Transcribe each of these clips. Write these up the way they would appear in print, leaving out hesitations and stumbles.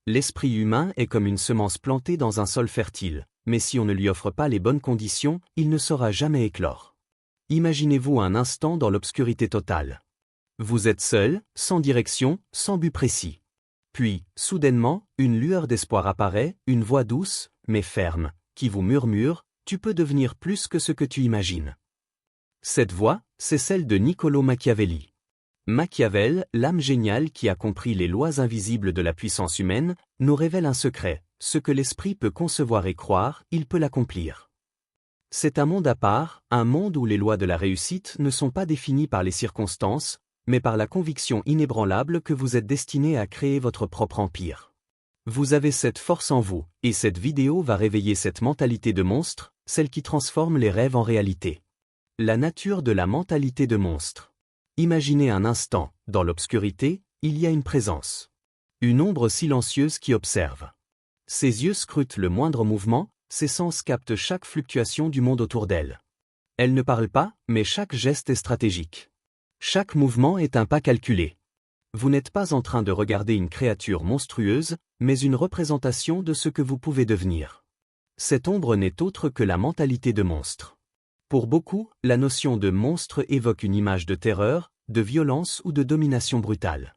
L'esprit humain est comme une semence plantée dans un sol fertile, mais si on ne lui offre pas les bonnes conditions, il ne saura jamais éclore. Imaginez-vous un instant dans l'obscurité totale. Vous êtes seul, sans direction, sans but précis. Puis, soudainement, une lueur d'espoir apparaît, une voix douce, mais ferme, qui vous murmure « Tu peux devenir plus que ce que tu imagines ». Cette voix, c'est celle de Niccolò Machiavelli. Machiavel, l'âme géniale qui a compris les lois invisibles de la puissance humaine, nous révèle un secret, ce que l'esprit peut concevoir et croire, il peut l'accomplir. C'est un monde à part, un monde où les lois de la réussite ne sont pas définies par les circonstances, mais par la conviction inébranlable que vous êtes destiné à créer votre propre empire. Vous avez cette force en vous, et cette vidéo va réveiller cette mentalité de monstre, celle qui transforme les rêves en réalité. La nature de la mentalité de monstre. Imaginez un instant, dans l'obscurité, il y a une présence. Une ombre silencieuse qui observe. Ses yeux scrutent le moindre mouvement, ses sens captent chaque fluctuation du monde autour d'elle. Elle ne parle pas, mais chaque geste est stratégique. Chaque mouvement est un pas calculé. Vous n'êtes pas en train de regarder une créature monstrueuse, mais une représentation de ce que vous pouvez devenir. Cette ombre n'est autre que la mentalité de monstre. Pour beaucoup, la notion de monstre évoque une image de terreur, de violence ou de domination brutale.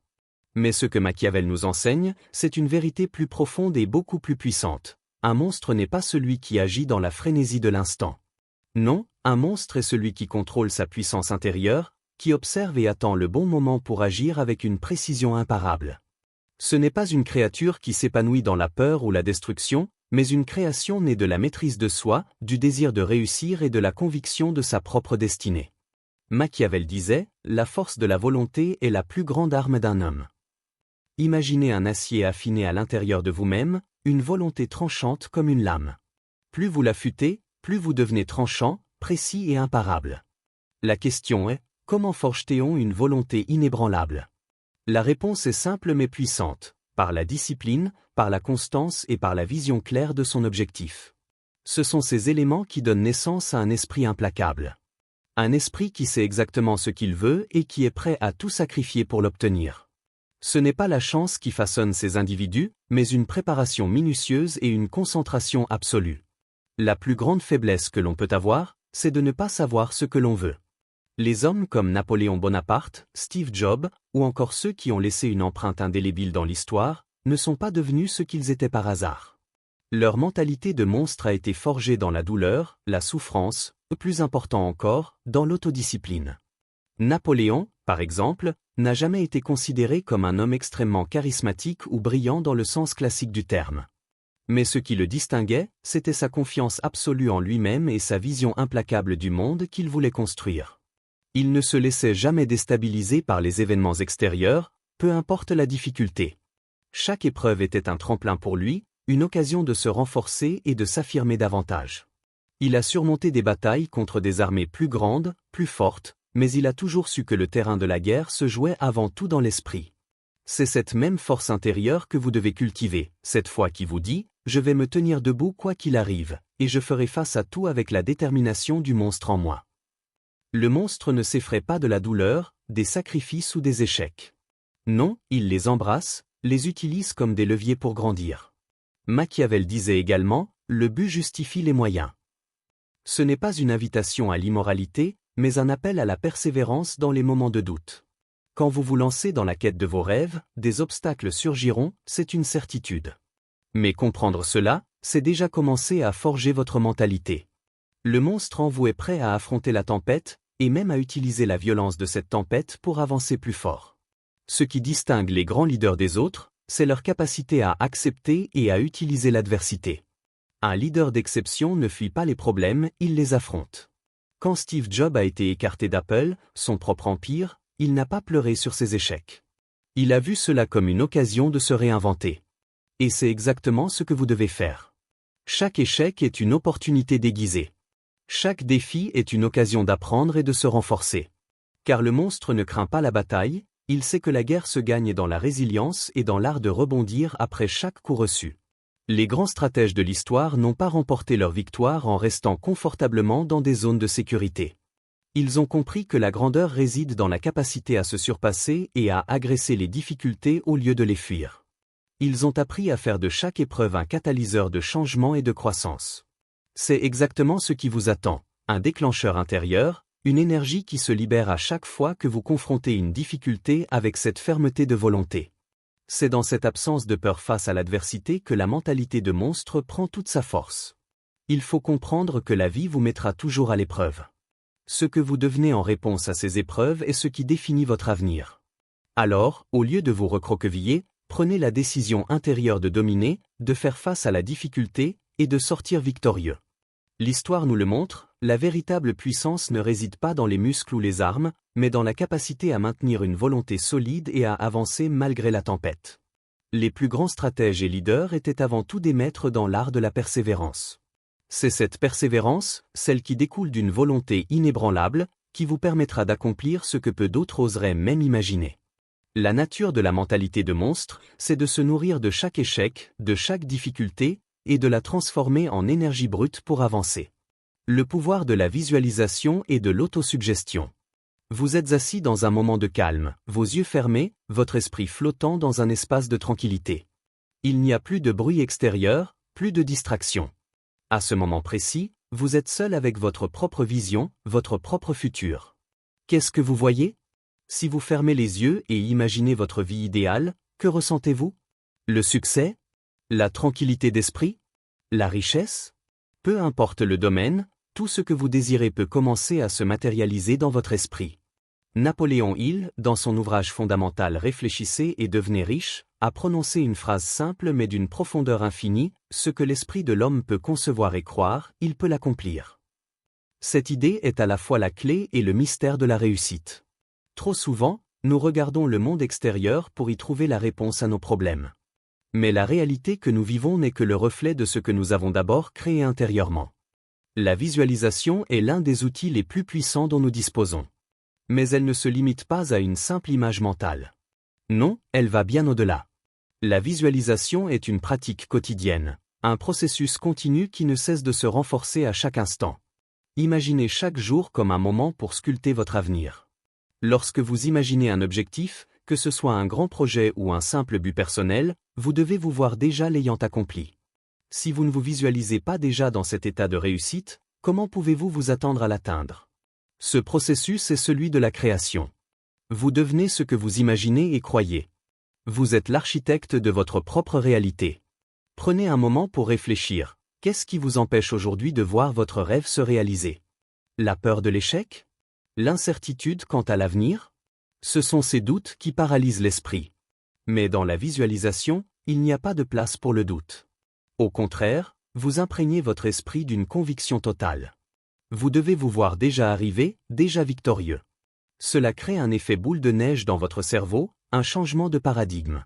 Mais ce que Machiavel nous enseigne, c'est une vérité plus profonde et beaucoup plus puissante. Un monstre n'est pas celui qui agit dans la frénésie de l'instant. Non, un monstre est celui qui contrôle sa puissance intérieure, qui observe et attend le bon moment pour agir avec une précision imparable. Ce n'est pas une créature qui s'épanouit dans la peur ou la destruction, mais une création née de la maîtrise de soi, du désir de réussir et de la conviction de sa propre destinée. Machiavel disait, « La force de la volonté est la plus grande arme d'un homme ». Imaginez un acier affiné à l'intérieur de vous-même, une volonté tranchante comme une lame. Plus vous l'affûtez, plus vous devenez tranchant, précis et imparable. La question est, comment forge-t-on une volonté inébranlable? La réponse est simple mais puissante, par la discipline, par la constance et par la vision claire de son objectif. Ce sont ces éléments qui donnent naissance à un esprit implacable. Un esprit qui sait exactement ce qu'il veut et qui est prêt à tout sacrifier pour l'obtenir. Ce n'est pas la chance qui façonne ces individus, mais une préparation minutieuse et une concentration absolue. La plus grande faiblesse que l'on peut avoir, c'est de ne pas savoir ce que l'on veut. Les hommes comme Napoléon Bonaparte, Steve Jobs, ou encore ceux qui ont laissé une empreinte indélébile dans l'histoire, ne sont pas devenus ce qu'ils étaient par hasard. Leur mentalité de monstre a été forgée dans la douleur, la souffrance, ou plus important encore, dans l'autodiscipline. Napoléon, par exemple, n'a jamais été considéré comme un homme extrêmement charismatique ou brillant dans le sens classique du terme. Mais ce qui le distinguait, c'était sa confiance absolue en lui-même et sa vision implacable du monde qu'il voulait construire. Il ne se laissait jamais déstabiliser par les événements extérieurs, peu importe la difficulté. Chaque épreuve était un tremplin pour lui, une occasion de se renforcer et de s'affirmer davantage. Il a surmonté des batailles contre des armées plus grandes, plus fortes, mais il a toujours su que le terrain de la guerre se jouait avant tout dans l'esprit. C'est cette même force intérieure que vous devez cultiver, cette foi qui vous dit « Je vais me tenir debout quoi qu'il arrive, et je ferai face à tout avec la détermination du monstre en moi ». Le monstre ne s'effraie pas de la douleur, des sacrifices ou des échecs. Non, il les embrasse, les utilise comme des leviers pour grandir. Machiavel disait également, le but justifie les moyens. Ce n'est pas une invitation à l'immoralité, mais un appel à la persévérance dans les moments de doute. Quand vous vous lancez dans la quête de vos rêves, des obstacles surgiront, c'est une certitude. Mais comprendre cela, c'est déjà commencer à forger votre mentalité. Le monstre en vous est prêt à affronter la tempête, et même à utiliser la violence de cette tempête pour avancer plus fort. Ce qui distingue les grands leaders des autres, c'est leur capacité à accepter et à utiliser l'adversité. Un leader d'exception ne fuit pas les problèmes, il les affronte. Quand Steve Jobs a été écarté d'Apple, son propre empire, il n'a pas pleuré sur ses échecs. Il a vu cela comme une occasion de se réinventer. Et c'est exactement ce que vous devez faire. Chaque échec est une opportunité déguisée. Chaque défi est une occasion d'apprendre et de se renforcer. Car le monstre ne craint pas la bataille, il sait que la guerre se gagne dans la résilience et dans l'art de rebondir après chaque coup reçu. Les grands stratèges de l'histoire n'ont pas remporté leur victoire en restant confortablement dans des zones de sécurité. Ils ont compris que la grandeur réside dans la capacité à se surpasser et à agresser les difficultés au lieu de les fuir. Ils ont appris à faire de chaque épreuve un catalyseur de changement et de croissance. C'est exactement ce qui vous attend, un déclencheur intérieur, une énergie qui se libère à chaque fois que vous confrontez une difficulté avec cette fermeté de volonté. C'est dans cette absence de peur face à l'adversité que la mentalité de monstre prend toute sa force. Il faut comprendre que la vie vous mettra toujours à l'épreuve. Ce que vous devenez en réponse à ces épreuves est ce qui définit votre avenir. Alors, au lieu de vous recroqueviller, prenez la décision intérieure de dominer, de faire face à la difficulté et de sortir victorieux. L'histoire nous le montre, la véritable puissance ne réside pas dans les muscles ou les armes, mais dans la capacité à maintenir une volonté solide et à avancer malgré la tempête. Les plus grands stratèges et leaders étaient avant tout des maîtres dans l'art de la persévérance. C'est cette persévérance, celle qui découle d'une volonté inébranlable, qui vous permettra d'accomplir ce que peu d'autres oseraient même imaginer. La nature de la mentalité de monstre, c'est de se nourrir de chaque échec, de chaque difficulté, et de la transformer en énergie brute pour avancer. Le pouvoir de la visualisation et de l'autosuggestion. Vous êtes assis dans un moment de calme, vos yeux fermés, votre esprit flottant dans un espace de tranquillité. Il n'y a plus de bruit extérieur, plus de distraction. À ce moment précis, vous êtes seul avec votre propre vision, votre propre futur. Qu'est-ce que vous voyez ? Si vous fermez les yeux et imaginez votre vie idéale, que ressentez-vous ? Le succès ? La tranquillité d'esprit ? La richesse ? Peu importe le domaine, tout ce que vous désirez peut commencer à se matérialiser dans votre esprit. Napoléon Hill, dans son ouvrage fondamental Réfléchissez et devenez riche, a prononcé une phrase simple mais d'une profondeur infinie, ce que l'esprit de l'homme peut concevoir et croire, il peut l'accomplir. Cette idée est à la fois la clé et le mystère de la réussite. Trop souvent, nous regardons le monde extérieur pour y trouver la réponse à nos problèmes. Mais la réalité que nous vivons n'est que le reflet de ce que nous avons d'abord créé intérieurement. La visualisation est l'un des outils les plus puissants dont nous disposons. Mais elle ne se limite pas à une simple image mentale. Non, elle va bien au-delà. La visualisation est une pratique quotidienne, un processus continu qui ne cesse de se renforcer à chaque instant. Imaginez chaque jour comme un moment pour sculpter votre avenir. Lorsque vous imaginez un objectif, que ce soit un grand projet ou un simple but personnel, vous devez vous voir déjà l'ayant accompli. Si vous ne vous visualisez pas déjà dans cet état de réussite, comment pouvez-vous vous attendre à l'atteindre ? Ce processus est celui de la création. Vous devenez ce que vous imaginez et croyez. Vous êtes l'architecte de votre propre réalité. Prenez un moment pour réfléchir. Qu'est-ce qui vous empêche aujourd'hui de voir votre rêve se réaliser ? La peur de l'échec ? L'incertitude quant à l'avenir ? Ce sont ces doutes qui paralysent l'esprit. Mais dans la visualisation, il n'y a pas de place pour le doute. Au contraire, vous imprégnez votre esprit d'une conviction totale. Vous devez vous voir déjà arrivé, déjà victorieux. Cela crée un effet boule de neige dans votre cerveau, un changement de paradigme.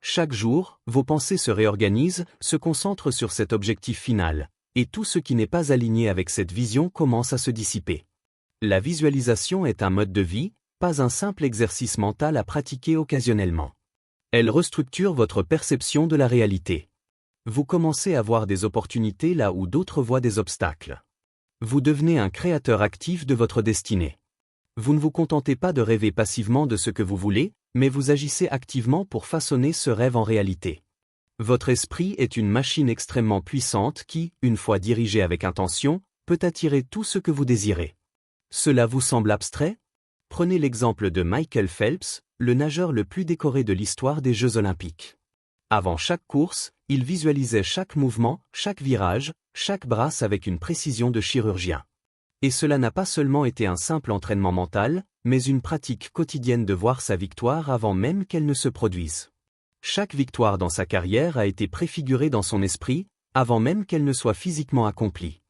Chaque jour, vos pensées se réorganisent, se concentrent sur cet objectif final, et tout ce qui n'est pas aligné avec cette vision commence à se dissiper. La visualisation est un mode de vie, pas un simple exercice mental à pratiquer occasionnellement. Elle restructure votre perception de la réalité. Vous commencez à voir des opportunités là où d'autres voient des obstacles. Vous devenez un créateur actif de votre destinée. Vous ne vous contentez pas de rêver passivement de ce que vous voulez, mais vous agissez activement pour façonner ce rêve en réalité. Votre esprit est une machine extrêmement puissante qui, une fois dirigée avec intention, peut attirer tout ce que vous désirez. Cela vous semble abstrait ? Prenez l'exemple de Michael Phelps, le nageur le plus décoré de l'histoire des Jeux Olympiques. Avant chaque course, il visualisait chaque mouvement, chaque virage, chaque brasse avec une précision de chirurgien. Et cela n'a pas seulement été un simple entraînement mental, mais une pratique quotidienne de voir sa victoire avant même qu'elle ne se produise. Chaque victoire dans sa carrière a été préfigurée dans son esprit, avant même qu'elle ne soit physiquement accomplie.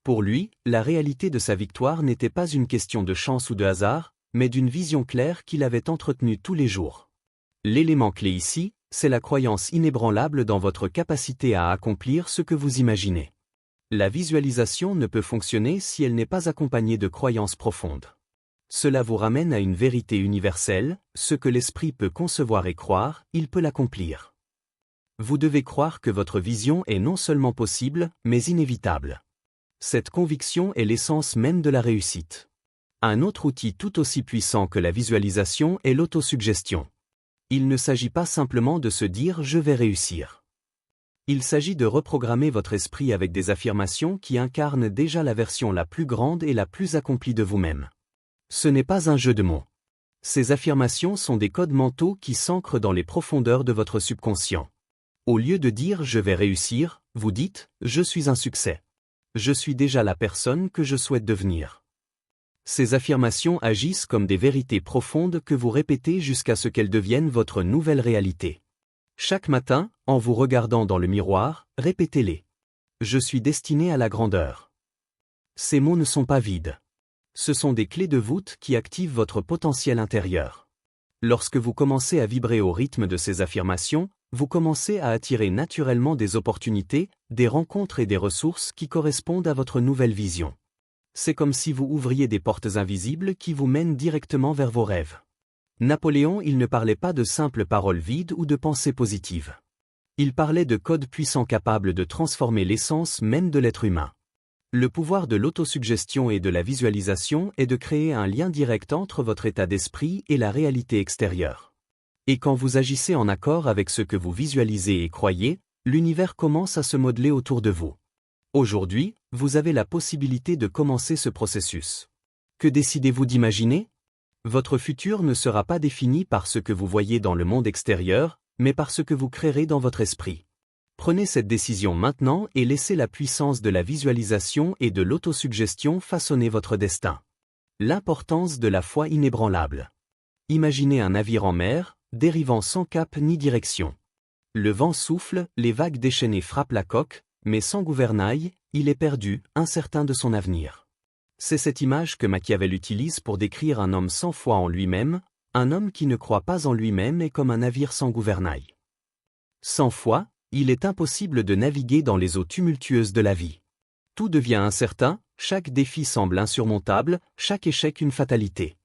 Pour lui, la réalité de sa victoire n'était pas une question de chance ou de hasard, mais d'une vision claire qu'il avait entretenue tous les jours. L'élément clé ici, c'est la croyance inébranlable dans votre capacité à accomplir ce que vous imaginez. La visualisation ne peut fonctionner si elle n'est pas accompagnée de croyances profondes. Cela vous ramène à une vérité universelle, ce que l'esprit peut concevoir et croire, il peut l'accomplir. Vous devez croire que votre vision est non seulement possible, mais inévitable. Cette conviction est l'essence même de la réussite. Un autre outil tout aussi puissant que la visualisation est l'autosuggestion. Il ne s'agit pas simplement de se dire « je vais réussir ». Il s'agit de reprogrammer votre esprit avec des affirmations qui incarnent déjà la version la plus grande et la plus accomplie de vous-même. Ce n'est pas un jeu de mots. Ces affirmations sont des codes mentaux qui s'ancrent dans les profondeurs de votre subconscient. Au lieu de dire « je vais réussir », vous dites « je suis un succès ». Je suis déjà la personne que je souhaite devenir. Ces affirmations agissent comme des vérités profondes que vous répétez jusqu'à ce qu'elles deviennent votre nouvelle réalité. Chaque matin, en vous regardant dans le miroir, répétez-les. Je suis destiné à la grandeur. Ces mots ne sont pas vides. Ce sont des clés de voûte qui activent votre potentiel intérieur. Lorsque vous commencez à vibrer au rythme de ces affirmations, vous commencez à attirer naturellement des opportunités, des rencontres et des ressources qui correspondent à votre nouvelle vision. C'est comme si vous ouvriez des portes invisibles qui vous mènent directement vers vos rêves. Napoléon, il ne parlait pas de simples paroles vides ou de pensées positives. Il parlait de codes puissants capables de transformer l'essence même de l'être humain. Le pouvoir de l'autosuggestion et de la visualisation est de créer un lien direct entre votre état d'esprit et la réalité extérieure. Et quand vous agissez en accord avec ce que vous visualisez et croyez, l'univers commence à se modeler autour de vous. Aujourd'hui, vous avez la possibilité de commencer ce processus. Que décidez-vous d'imaginer? Votre futur ne sera pas défini par ce que vous voyez dans le monde extérieur, mais par ce que vous créerez dans votre esprit. Prenez cette décision maintenant et laissez la puissance de la visualisation et de l'autosuggestion façonner votre destin. L'importance de la foi inébranlable. Imaginez un navire en mer, dérivant sans cap ni direction. Le vent souffle, les vagues déchaînées frappent la coque, mais sans gouvernail, il est perdu, incertain de son avenir. C'est cette image que Machiavel utilise pour décrire un homme sans foi en lui-même, un homme qui ne croit pas en lui-même est comme un navire sans gouvernail. Sans foi, il est impossible de naviguer dans les eaux tumultueuses de la vie. Tout devient incertain, chaque défi semble insurmontable, chaque échec une fatalité.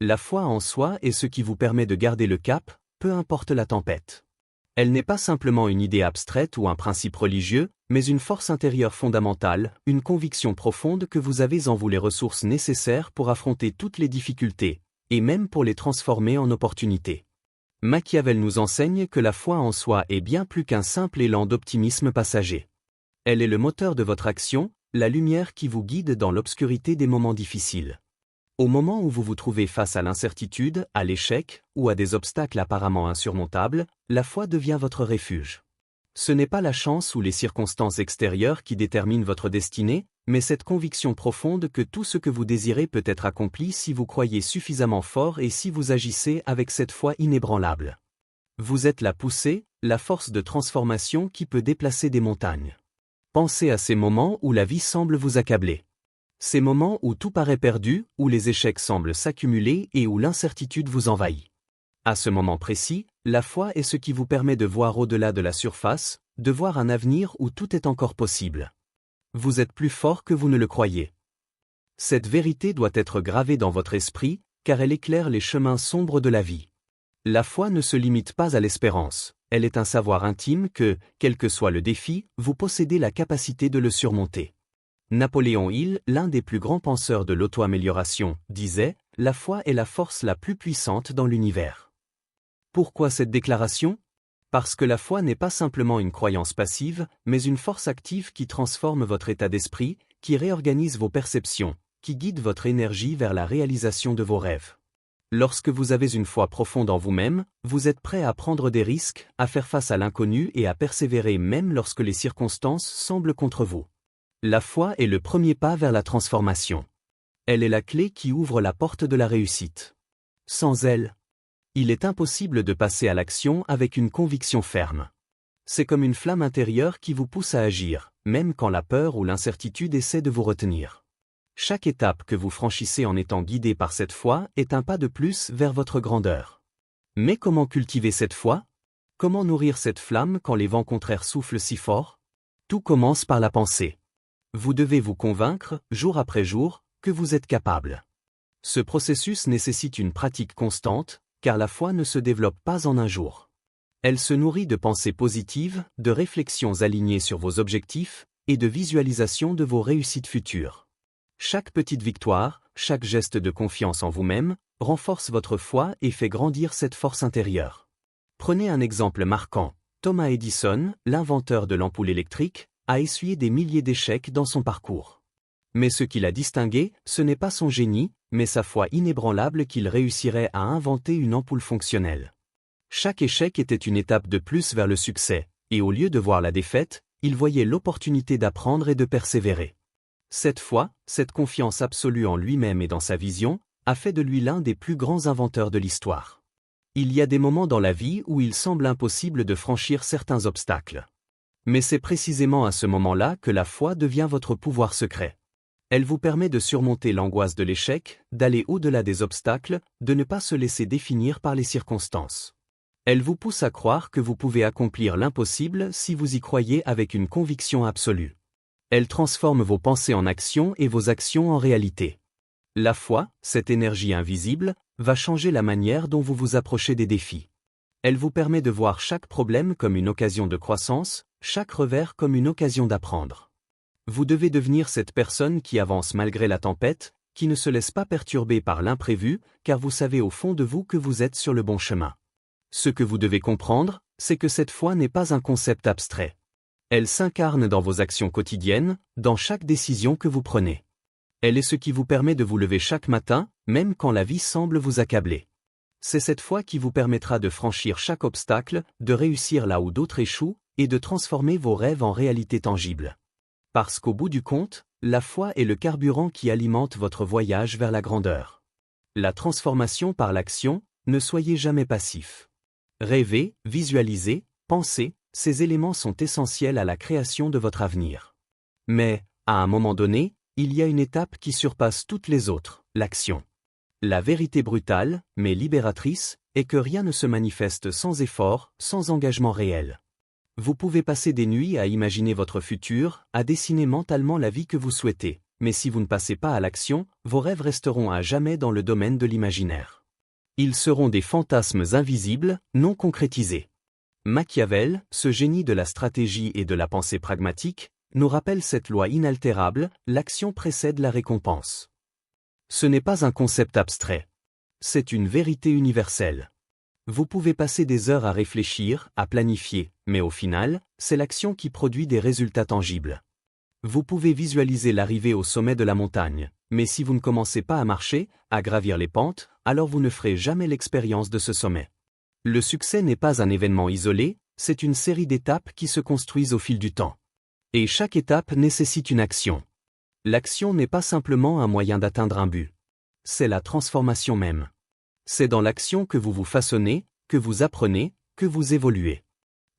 La foi en soi est ce qui vous permet de garder le cap, peu importe la tempête. Elle n'est pas simplement une idée abstraite ou un principe religieux, mais une force intérieure fondamentale, une conviction profonde que vous avez en vous les ressources nécessaires pour affronter toutes les difficultés, et même pour les transformer en opportunités. Machiavel nous enseigne que la foi en soi est bien plus qu'un simple élan d'optimisme passager. Elle est le moteur de votre action, la lumière qui vous guide dans l'obscurité des moments difficiles. Au moment où vous vous trouvez face à l'incertitude, à l'échec, ou à des obstacles apparemment insurmontables, la foi devient votre refuge. Ce n'est pas la chance ou les circonstances extérieures qui déterminent votre destinée, mais cette conviction profonde que tout ce que vous désirez peut être accompli si vous croyez suffisamment fort et si vous agissez avec cette foi inébranlable. Vous êtes la poussée, la force de transformation qui peut déplacer des montagnes. Pensez à ces moments où la vie semble vous accabler. Ces moments où tout paraît perdu, où les échecs semblent s'accumuler et où l'incertitude vous envahit. À ce moment précis, la foi est ce qui vous permet de voir au-delà de la surface, de voir un avenir où tout est encore possible. Vous êtes plus fort que vous ne le croyez. Cette vérité doit être gravée dans votre esprit, car elle éclaire les chemins sombres de la vie. La foi ne se limite pas à l'espérance, elle est un savoir intime que, quel que soit le défi, vous possédez la capacité de le surmonter. Napoléon Hill, l'un des plus grands penseurs de l'auto-amélioration, disait « La foi est la force la plus puissante dans l'univers ». Pourquoi cette déclaration? Parce que la foi n'est pas simplement une croyance passive, mais une force active qui transforme votre état d'esprit, qui réorganise vos perceptions, qui guide votre énergie vers la réalisation de vos rêves. Lorsque vous avez une foi profonde en vous-même, vous êtes prêt à prendre des risques, à faire face à l'inconnu et à persévérer même lorsque les circonstances semblent contre vous. La foi est le premier pas vers la transformation. Elle est la clé qui ouvre la porte de la réussite. Sans elle, il est impossible de passer à l'action avec une conviction ferme. C'est comme une flamme intérieure qui vous pousse à agir, même quand la peur ou l'incertitude essaie de vous retenir. Chaque étape que vous franchissez en étant guidé par cette foi est un pas de plus vers votre grandeur. Mais comment cultiver cette foi? Comment nourrir cette flamme quand les vents contraires soufflent si fort? Tout commence par la pensée. Vous devez vous convaincre, jour après jour, que vous êtes capable. Ce processus nécessite une pratique constante, car la foi ne se développe pas en un jour. Elle se nourrit de pensées positives, de réflexions alignées sur vos objectifs, et de visualisation de vos réussites futures. Chaque petite victoire, chaque geste de confiance en vous-même, renforce votre foi et fait grandir cette force intérieure. Prenez un exemple marquant. Thomas Edison, l'inventeur de l'ampoule électrique, a essuyé des milliers d'échecs dans son parcours. Mais ce qui l'a distingué, ce n'est pas son génie, mais sa foi inébranlable qu'il réussirait à inventer une ampoule fonctionnelle. Chaque échec était une étape de plus vers le succès, et au lieu de voir la défaite, il voyait l'opportunité d'apprendre et de persévérer. Cette foi, cette confiance absolue en lui-même et dans sa vision, a fait de lui l'un des plus grands inventeurs de l'histoire. Il y a des moments dans la vie où il semble impossible de franchir certains obstacles. Mais c'est précisément à ce moment-là que la foi devient votre pouvoir secret. Elle vous permet de surmonter l'angoisse de l'échec, d'aller au-delà des obstacles, de ne pas se laisser définir par les circonstances. Elle vous pousse à croire que vous pouvez accomplir l'impossible si vous y croyez avec une conviction absolue. Elle transforme vos pensées en actions et vos actions en réalité. La foi, cette énergie invisible, va changer la manière dont vous vous approchez des défis. Elle vous permet de voir chaque problème comme une occasion de croissance, chaque revers comme une occasion d'apprendre. Vous devez devenir cette personne qui avance malgré la tempête, qui ne se laisse pas perturber par l'imprévu, car vous savez au fond de vous que vous êtes sur le bon chemin. Ce que vous devez comprendre, c'est que cette foi n'est pas un concept abstrait. Elle s'incarne dans vos actions quotidiennes, dans chaque décision que vous prenez. Elle est ce qui vous permet de vous lever chaque matin, même quand la vie semble vous accabler. C'est cette foi qui vous permettra de franchir chaque obstacle, de réussir là où d'autres échouent, et de transformer vos rêves en réalité tangible. Parce qu'au bout du compte, la foi est le carburant qui alimente votre voyage vers la grandeur. La transformation par l'action, ne soyez jamais passif. Rêvez, visualisez, pensez, ces éléments sont essentiels à la création de votre avenir. Mais, à un moment donné, il y a une étape qui surpasse toutes les autres, l'action. La vérité brutale, mais libératrice, est que rien ne se manifeste sans effort, sans engagement réel. Vous pouvez passer des nuits à imaginer votre futur, à dessiner mentalement la vie que vous souhaitez, mais si vous ne passez pas à l'action, vos rêves resteront à jamais dans le domaine de l'imaginaire. Ils seront des fantasmes invisibles, non concrétisés. Machiavel, ce génie de la stratégie et de la pensée pragmatique, nous rappelle cette loi inaltérable, l'action précède la récompense. Ce n'est pas un concept abstrait. C'est une vérité universelle. Vous pouvez passer des heures à réfléchir, à planifier, mais au final, c'est l'action qui produit des résultats tangibles. Vous pouvez visualiser l'arrivée au sommet de la montagne, mais si vous ne commencez pas à marcher, à gravir les pentes, alors vous ne ferez jamais l'expérience de ce sommet. Le succès n'est pas un événement isolé, c'est une série d'étapes qui se construisent au fil du temps. Et chaque étape nécessite une action. L'action n'est pas simplement un moyen d'atteindre un but. C'est la transformation même. C'est dans l'action que vous vous façonnez, que vous apprenez, que vous évoluez.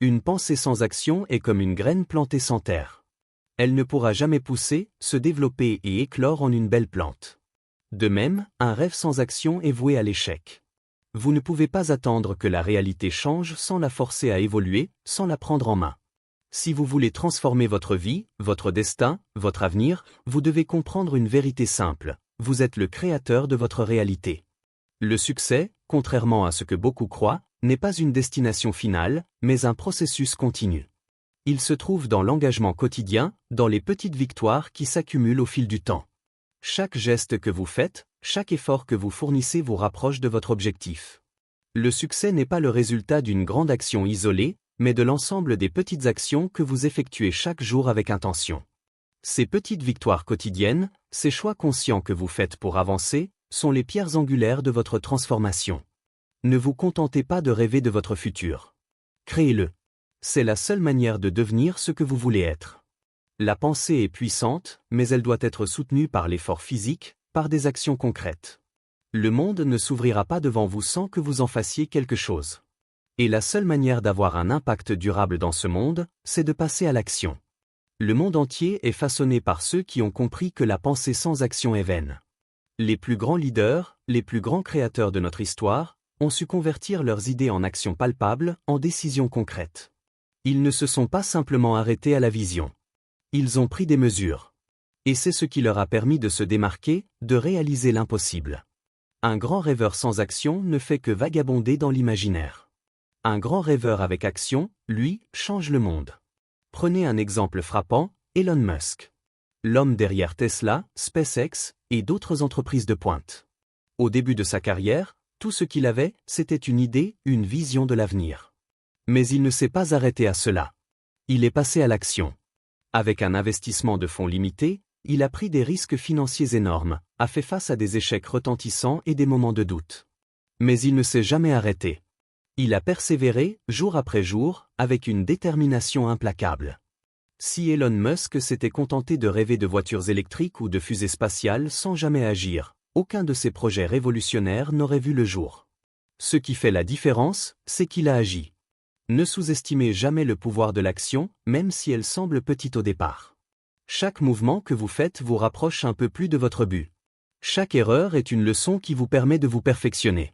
Une pensée sans action est comme une graine plantée sans terre. Elle ne pourra jamais pousser, se développer et éclore en une belle plante. De même, un rêve sans action est voué à l'échec. Vous ne pouvez pas attendre que la réalité change sans la forcer à évoluer, sans la prendre en main. Si vous voulez transformer votre vie, votre destin, votre avenir, vous devez comprendre une vérité simple. Vous êtes le créateur de votre réalité. Le succès, contrairement à ce que beaucoup croient, n'est pas une destination finale, mais un processus continu. Il se trouve dans l'engagement quotidien, dans les petites victoires qui s'accumulent au fil du temps. Chaque geste que vous faites, chaque effort que vous fournissez vous rapproche de votre objectif. Le succès n'est pas le résultat d'une grande action isolée, mais de l'ensemble des petites actions que vous effectuez chaque jour avec intention. Ces petites victoires quotidiennes, ces choix conscients que vous faites pour avancer, sont les pierres angulaires de votre transformation. Ne vous contentez pas de rêver de votre futur. Créez-le. C'est la seule manière de devenir ce que vous voulez être. La pensée est puissante, mais elle doit être soutenue par l'effort physique, par des actions concrètes. Le monde ne s'ouvrira pas devant vous sans que vous en fassiez quelque chose. Et la seule manière d'avoir un impact durable dans ce monde, c'est de passer à l'action. Le monde entier est façonné par ceux qui ont compris que la pensée sans action est vaine. Les plus grands leaders, les plus grands créateurs de notre histoire, ont su convertir leurs idées en actions palpables, en décisions concrètes. Ils ne se sont pas simplement arrêtés à la vision. Ils ont pris des mesures. Et c'est ce qui leur a permis de se démarquer, de réaliser l'impossible. Un grand rêveur sans action ne fait que vagabonder dans l'imaginaire. Un grand rêveur avec action, lui, change le monde. Prenez un exemple frappant, Elon Musk. L'homme derrière Tesla, SpaceX et d'autres entreprises de pointe. Au début de sa carrière, tout ce qu'il avait, c'était une idée, une vision de l'avenir. Mais il ne s'est pas arrêté à cela. Il est passé à l'action. Avec un investissement de fonds limité, il a pris des risques financiers énormes, a fait face à des échecs retentissants et des moments de doute. Mais il ne s'est jamais arrêté. Il a persévéré, jour après jour, avec une détermination implacable. Si Elon Musk s'était contenté de rêver de voitures électriques ou de fusées spatiales sans jamais agir, aucun de ses projets révolutionnaires n'aurait vu le jour. Ce qui fait la différence, c'est qu'il a agi. Ne sous-estimez jamais le pouvoir de l'action, même si elle semble petite au départ. Chaque mouvement que vous faites vous rapproche un peu plus de votre but. Chaque erreur est une leçon qui vous permet de vous perfectionner.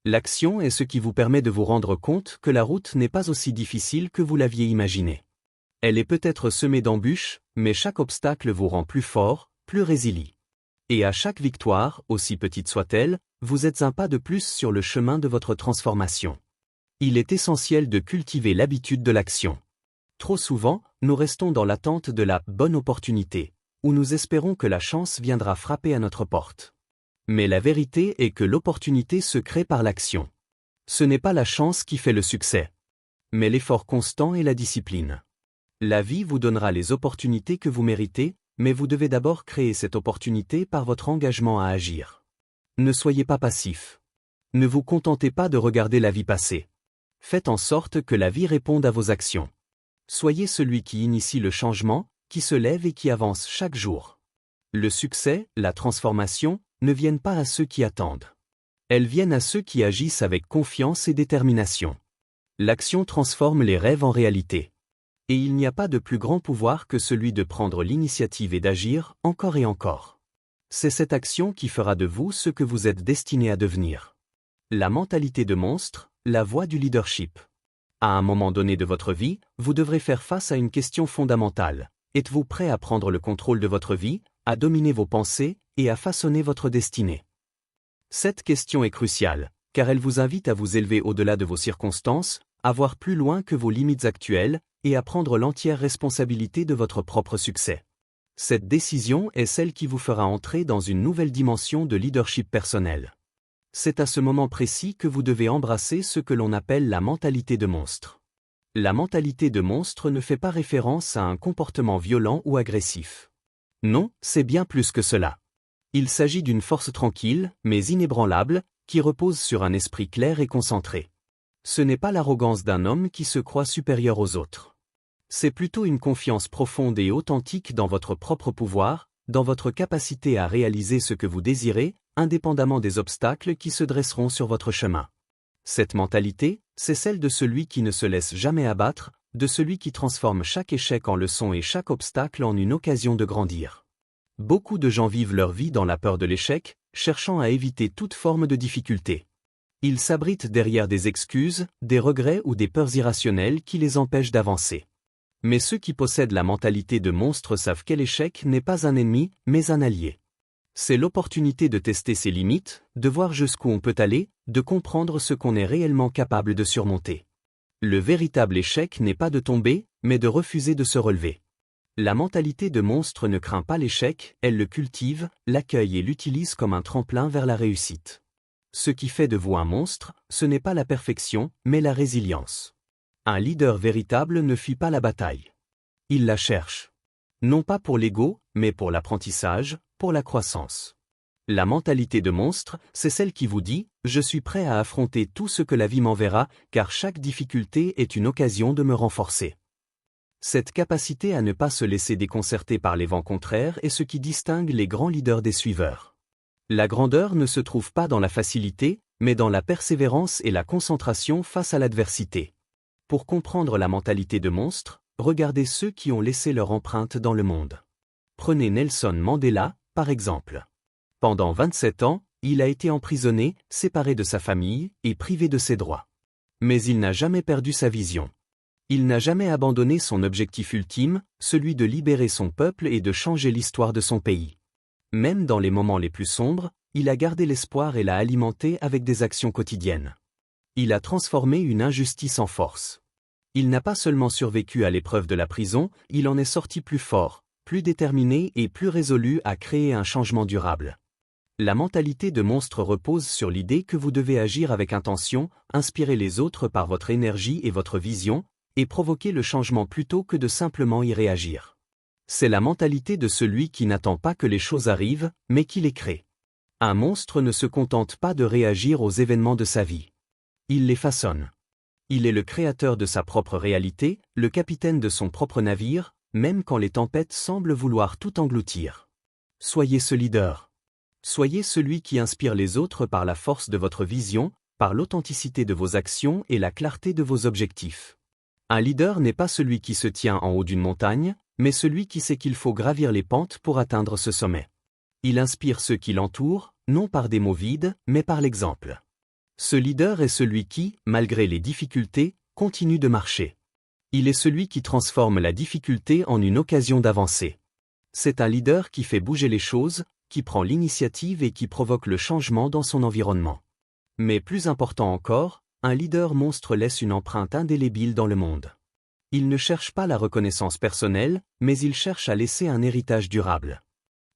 L'action est ce qui vous permet de vous rendre compte que la route n'est pas aussi difficile que vous l'aviez imaginé. Elle est peut-être semée d'embûches, mais chaque obstacle vous rend plus fort, plus résilient. Et à chaque victoire, aussi petite soit-elle, vous êtes un pas de plus sur le chemin de votre transformation. Il est essentiel de cultiver l'habitude de l'action. Trop souvent, nous restons dans l'attente de la bonne opportunité, où nous espérons que la chance viendra frapper à notre porte. Mais la vérité est que l'opportunité se crée par l'action. Ce n'est pas la chance qui fait le succès, mais l'effort constant et la discipline. La vie vous donnera les opportunités que vous méritez, mais vous devez d'abord créer cette opportunité par votre engagement à agir. Ne soyez pas passif. Ne vous contentez pas de regarder la vie passer. Faites en sorte que la vie réponde à vos actions. Soyez celui qui initie le changement, qui se lève et qui avance chaque jour. Le succès, la transformation, ne viennent pas à ceux qui attendent. Elles viennent à ceux qui agissent avec confiance et détermination. L'action transforme les rêves en réalité. Et il n'y a pas de plus grand pouvoir que celui de prendre l'initiative et d'agir, encore et encore. C'est cette action qui fera de vous ce que vous êtes destiné à devenir. La mentalité de monstre, la voie du leadership. À un moment donné de votre vie, vous devrez faire face à une question fondamentale. Êtes-vous prêt à prendre le contrôle de votre vie, à dominer vos pensées, et à façonner votre destinée? Cette question est cruciale, car elle vous invite à vous élever au-delà de vos circonstances, à voir plus loin que vos limites actuelles, et à prendre l'entière responsabilité de votre propre succès. Cette décision est celle qui vous fera entrer dans une nouvelle dimension de leadership personnel. C'est à ce moment précis que vous devez embrasser ce que l'on appelle la mentalité de monstre. La mentalité de monstre ne fait pas référence à un comportement violent ou agressif. Non, c'est bien plus que cela. Il s'agit d'une force tranquille, mais inébranlable, qui repose sur un esprit clair et concentré. Ce n'est pas l'arrogance d'un homme qui se croit supérieur aux autres. C'est plutôt une confiance profonde et authentique dans votre propre pouvoir, dans votre capacité à réaliser ce que vous désirez, indépendamment des obstacles qui se dresseront sur votre chemin. Cette mentalité, c'est celle de celui qui ne se laisse jamais abattre, de celui qui transforme chaque échec en leçon et chaque obstacle en une occasion de grandir. Beaucoup de gens vivent leur vie dans la peur de l'échec, cherchant à éviter toute forme de difficulté. Ils s'abritent derrière des excuses, des regrets ou des peurs irrationnelles qui les empêchent d'avancer. Mais ceux qui possèdent la mentalité de monstre savent quel échec n'est pas un ennemi, mais un allié. C'est l'opportunité de tester ses limites, de voir jusqu'où on peut aller, de comprendre ce qu'on est réellement capable de surmonter. Le véritable échec n'est pas de tomber, mais de refuser de se relever. La mentalité de monstre ne craint pas l'échec, elle le cultive, l'accueille et l'utilise comme un tremplin vers la réussite. Ce qui fait de vous un monstre, ce n'est pas la perfection, mais la résilience. Un leader véritable ne fuit pas la bataille. Il la cherche. Non pas pour l'ego, mais pour l'apprentissage, pour la croissance. La mentalité de monstre, c'est celle qui vous dit « Je suis prêt à affronter tout ce que la vie m'enverra, car chaque difficulté est une occasion de me renforcer ». Cette capacité à ne pas se laisser déconcerter par les vents contraires est ce qui distingue les grands leaders des suiveurs. La grandeur ne se trouve pas dans la facilité, mais dans la persévérance et la concentration face à l'adversité. Pour comprendre la mentalité de monstre, regardez ceux qui ont laissé leur empreinte dans le monde. Prenez Nelson Mandela, par exemple. Pendant 27 ans, il a été emprisonné, séparé de sa famille et privé de ses droits. Mais il n'a jamais perdu sa vision. Il n'a jamais abandonné son objectif ultime, celui de libérer son peuple et de changer l'histoire de son pays. Même dans les moments les plus sombres, il a gardé l'espoir et l'a alimenté avec des actions quotidiennes. Il a transformé une injustice en force. Il n'a pas seulement survécu à l'épreuve de la prison, il en est sorti plus fort, plus déterminé et plus résolu à créer un changement durable. La mentalité de monstre repose sur l'idée que vous devez agir avec intention, inspirer les autres par votre énergie et votre vision, et provoquer le changement plutôt que de simplement y réagir. C'est la mentalité de celui qui n'attend pas que les choses arrivent, mais qui les crée. Un monstre ne se contente pas de réagir aux événements de sa vie. Il les façonne. Il est le créateur de sa propre réalité, le capitaine de son propre navire, même quand les tempêtes semblent vouloir tout engloutir. Soyez ce leader. Soyez celui qui inspire les autres par la force de votre vision, par l'authenticité de vos actions et la clarté de vos objectifs. Un leader n'est pas celui qui se tient en haut d'une montagne, mais celui qui sait qu'il faut gravir les pentes pour atteindre ce sommet. Il inspire ceux qui l'entourent, non par des mots vides, mais par l'exemple. Ce leader est celui qui, malgré les difficultés, continue de marcher. Il est celui qui transforme la difficulté en une occasion d'avancer. C'est un leader qui fait bouger les choses, qui prend l'initiative et qui provoque le changement dans son environnement. Mais plus important encore, un leader monstre laisse une empreinte indélébile dans le monde. Il ne cherche pas la reconnaissance personnelle, mais il cherche à laisser un héritage durable.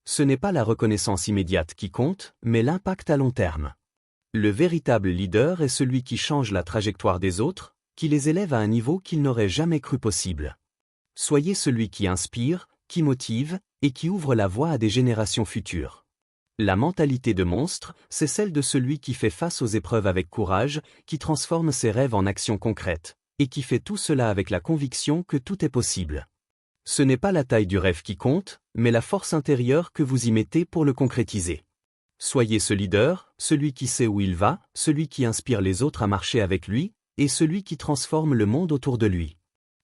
Ce n'est pas la reconnaissance immédiate qui compte, mais l'impact à long terme. Le véritable leader est celui qui change la trajectoire des autres, qui les élève à un niveau qu'ils n'auraient jamais cru possible. Soyez celui qui inspire, qui motive, et qui ouvre la voie à des générations futures. La mentalité de monstre, c'est celle de celui qui fait face aux épreuves avec courage, qui transforme ses rêves en actions concrètes, et qui fait tout cela avec la conviction que tout est possible. Ce n'est pas la taille du rêve qui compte, mais la force intérieure que vous y mettez pour le concrétiser. Soyez ce leader, celui qui sait où il va, celui qui inspire les autres à marcher avec lui, et celui qui transforme le monde autour de lui.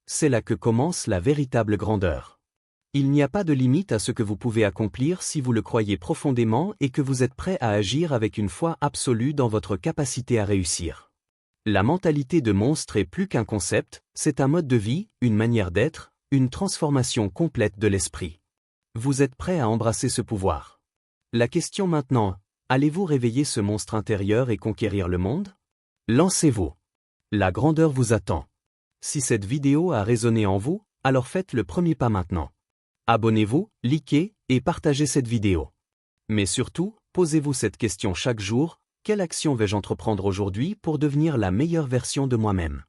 C'est là que commence la véritable grandeur. Il n'y a pas de limite à ce que vous pouvez accomplir si vous le croyez profondément et que vous êtes prêt à agir avec une foi absolue dans votre capacité à réussir. La mentalité de monstre est plus qu'un concept, c'est un mode de vie, une manière d'être, une transformation complète de l'esprit. Vous êtes prêt à embrasser ce pouvoir. La question maintenant, allez-vous réveiller ce monstre intérieur et conquérir le monde? Lancez-vous. La grandeur vous attend. Si cette vidéo a résonné en vous, alors faites le premier pas maintenant. Abonnez-vous, likez et partagez cette vidéo. Mais surtout, posez-vous cette question chaque jour, quelle action vais-je entreprendre aujourd'hui pour devenir la meilleure version de moi-même?